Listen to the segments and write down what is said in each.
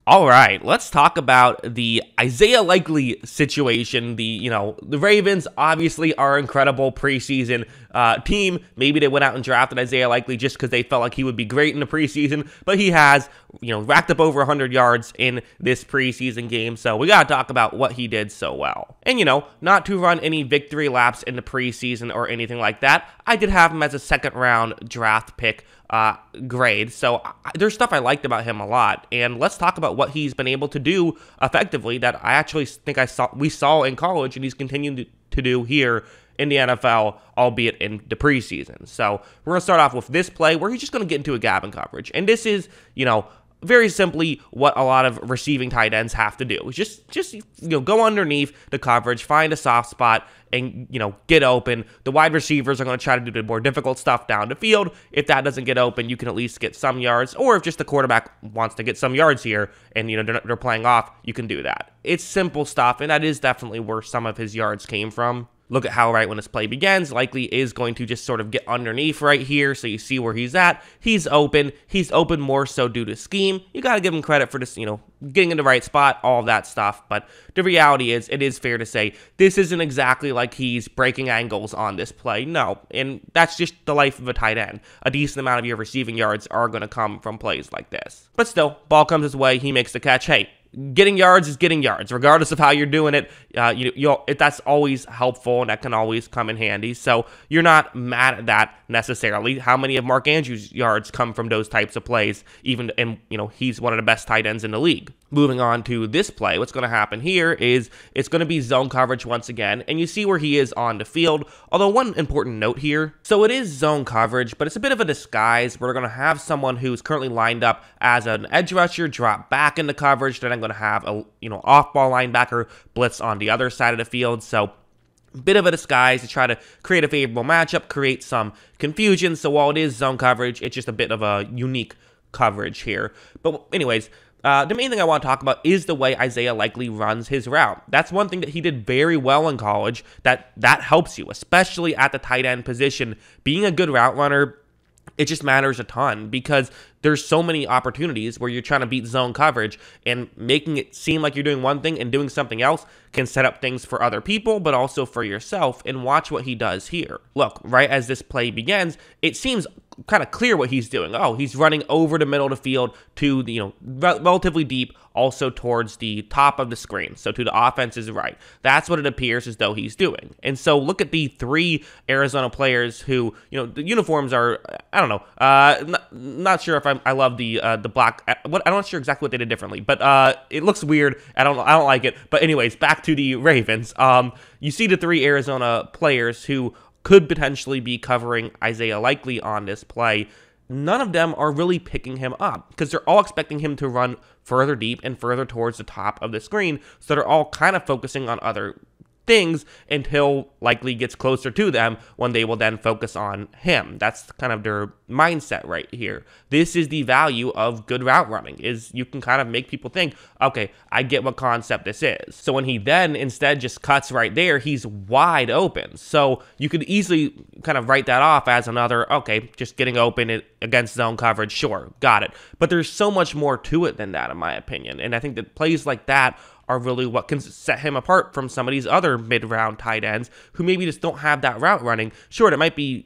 All right, let's talk about the Isaiah Likely situation. The Ravens obviously are an incredible preseason team. Maybe they went out and drafted Isaiah Likely just because they felt like he would be great in the preseason, but he has, racked up over 100 yards in this preseason game. So we got to talk about what he did so well. And, not to run any victory laps in the preseason or anything like that, I did have him as a second round draft pick grade. So there's stuff I liked about him a lot, and let's talk about what he's been able to do effectively that I actually think we saw in college, and he's continuing to do here in the NFL, albeit in the preseason. So we're going to start off with this play where he's just going to get into a gap in coverage, and this is, very simply what a lot of receiving tight ends have to do. Just go underneath the coverage, find a soft spot, and get open. The wide receivers are going to try to do the more difficult stuff down the field. If that doesn't get open, you can at least get some yards. Or if just the quarterback wants to get some yards here and they're playing off, you can do that. It's simple stuff, and that is definitely where some of his yards came from. Look at how right when this play begins, Likely is going to just sort of get underneath right here, so you see where he's at. He's open. He's open more so due to scheme. You got to give him credit for this, getting in the right spot, all of that stuff. But the reality is, it is fair to say, this isn't exactly like he's breaking angles on this play. No, and that's just the life of a tight end. A decent amount of your receiving yards are going to come from plays like this. But still, ball comes his way. He makes the catch. Hey, getting yards is getting yards, regardless of how you're doing it. That's always helpful, and that can always come in handy. So you're not mad at that necessarily. How many of Mark Andrews' yards come from those types of plays? And he's one of the best tight ends in the league. Moving on to this play, what's going to happen here is it's going to be zone coverage once again, and you see where he is on the field. Although one important note here, so it is zone coverage, but it's a bit of a disguise. We're going to have someone who's currently lined up as an edge rusher drop back into coverage. Then I'm going to have a off-ball linebacker blitz on the other side of the field. So bit of a disguise to try to create a favorable matchup, create some confusion. So while it is zone coverage, it's just a bit of a unique coverage here. But anyways, the main thing I want to talk about is the way Isaiah Likely runs his route. That's one thing that he did very well in college that helps you, especially at the tight end position. Being a good route runner, it just matters a ton because there's so many opportunities where you're trying to beat zone coverage, and making it seem like you're doing one thing and doing something else can set up things for other people, but also for yourself. And watch what he does here. Look, right as this play begins, it seems kind of clear what he's doing. Oh, he's running over the middle of the field to the, relatively deep, also towards the top of the screen, so to the offense's right. That's what it appears as though he's doing. And so look at the three Arizona players who, the uniforms are, I don't know, not sure if I love the black. I'm not sure exactly what they did differently, but it looks weird. I don't like it. But anyways, back to the Ravens. You see the three Arizona players who could potentially be covering Isaiah Likely on this play. None of them are really picking him up because they're all expecting him to run further deep and further towards the top of the screen. So they're all kind of focusing on other things until Likely gets closer to them, when they will then focus on him. That's kind of their mindset right here. This is the value of good route running, is you can kind of make people think, okay, I get what concept this is. So when he then instead just cuts right there, he's wide open. So you could easily kind of write that off as another, okay, just getting open against zone coverage, sure, got it. But there's so much more to it than that, in my opinion. And I think that plays like that are really what can set him apart from some of these other mid-round tight ends who maybe just don't have that route running. Sure, it might be,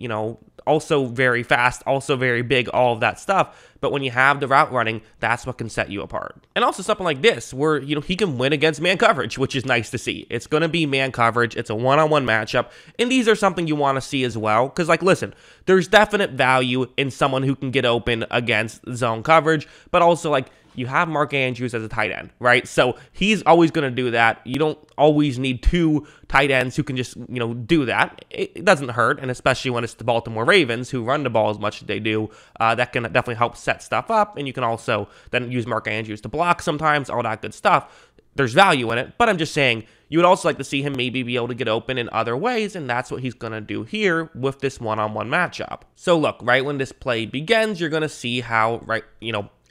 also very fast, also very big, all of that stuff. But when you have the route running, that's what can set you apart. And also something like this, where, he can win against man coverage, which is nice to see. It's going to be man coverage. It's a one-on-one matchup. And these are something you want to see as well. Because, listen, there's definite value in someone who can get open against zone coverage. But also, you have Mark Andrews as a tight end, right? So he's always going to do that. You don't always need two tight ends who can just, do that. It doesn't hurt, and especially when it's the Baltimore Ravens who run the ball as much as they do, that can definitely help set stuff up, and you can also then use Mark Andrews to block sometimes, all that good stuff. There's value in it, but I'm just saying, you would also like to see him maybe be able to get open in other ways, and that's what he's going to do here with this one-on-one matchup. So look, right when this play begins, you're going to see how,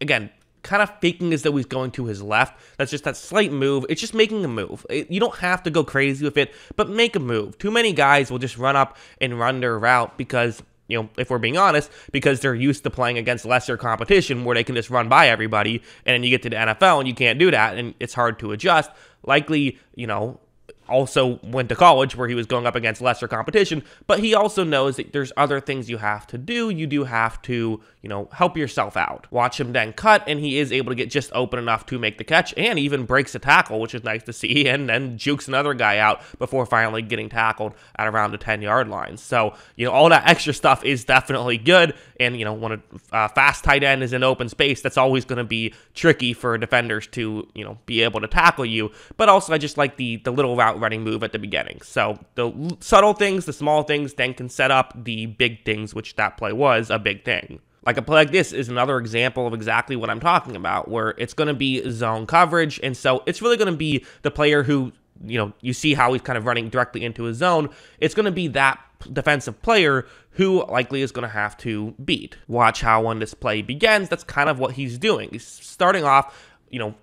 again, kind of faking as though he's going to his left. That's just that slight move. It's just making a move. You don't have to go crazy with it, but make a move. Too many guys will just run up and run their route because if we're being honest, because they're used to playing against lesser competition where they can just run by everybody, and then you get to the NFL and you can't do that, and it's hard to adjust. Likely, also went to college where he was going up against lesser competition, but he also knows that there's other things you have to do. You do have to, help yourself out. Watch him then cut, and he is able to get just open enough to make the catch and even breaks a tackle, which is nice to see, and then jukes another guy out before finally getting tackled at around the 10-yard line. So, all that extra stuff is definitely good, and, when a fast tight end is in open space, that's always going to be tricky for defenders to, be able to tackle you, but also I just like the little route running move at the beginning. So the subtle things, the small things, then can set up the big things, which that play was a big thing. Like a play like this is another example of exactly what I'm talking about, where it's going to be zone coverage, and so it's really going to be the player who, you see how he's kind of running directly into his zone. It's going to be that defensive player who likely is going to have to beat. Watch how when this play begins, that's kind of what he's doing. He's starting off,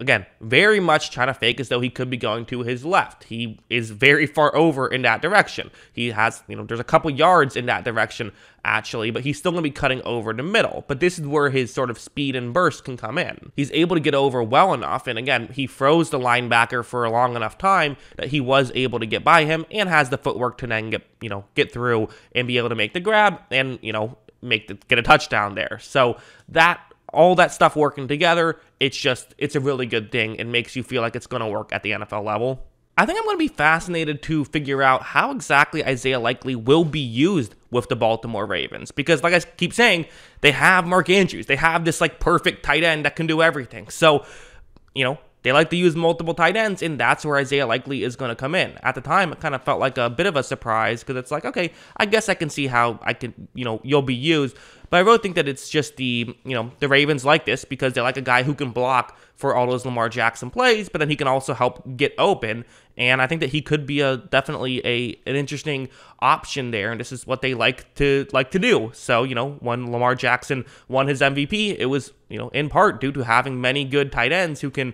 again, very much trying to fake as though he could be going to his left. He is very far over in that direction. He has, there's a couple yards in that direction, actually, but he's still going to be cutting over the middle. But this is where his sort of speed and burst can come in. He's able to get over well enough, and again, he froze the linebacker for a long enough time that he was able to get by him and has the footwork to then get through and be able to make the grab and, get a touchdown there. So all that stuff working together, it's a really good thing and makes you feel like it's going to work at the NFL level. I think I'm going to be fascinated to figure out how exactly Isaiah Likely will be used with the Baltimore Ravens, because like I keep saying, they have Mark Andrews. They have this perfect tight end that can do everything. So, they like to use multiple tight ends, and that's where Isaiah Likely is going to come in. At the time, it kind of felt like a bit of a surprise because it's like, okay, I guess I can see how you'll be used. But I really think that it's just the Ravens like this because they like a guy who can block for all those Lamar Jackson plays, but then he can also help get open. And I think that he could be definitely an interesting option there, and this is what they like to do. So, when Lamar Jackson won his MVP, it was, in part due to having many good tight ends who can,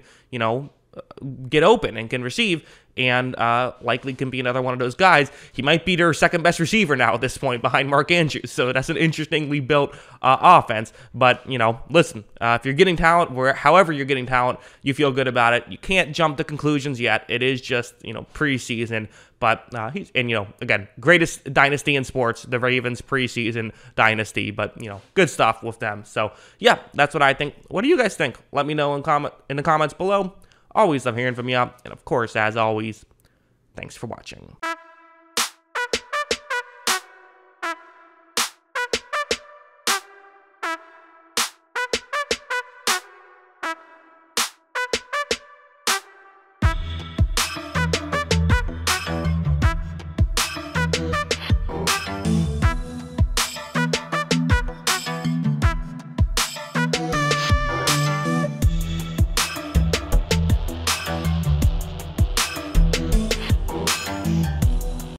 get open and can receive, and Likely can be another one of those guys. He might be their second best receiver now at this point behind Mark Andrews, so that's an interestingly built offense. But, listen, if you're getting talent, however you're getting talent, you feel good about it. You can't jump to conclusions yet. It is just, preseason. But again, greatest dynasty in sports, the Ravens preseason dynasty. But, good stuff with them. So, yeah, that's what I think. What do you guys think? Let me know in the comments below. Always love hearing from you. And, of course, as always, thanks for watching.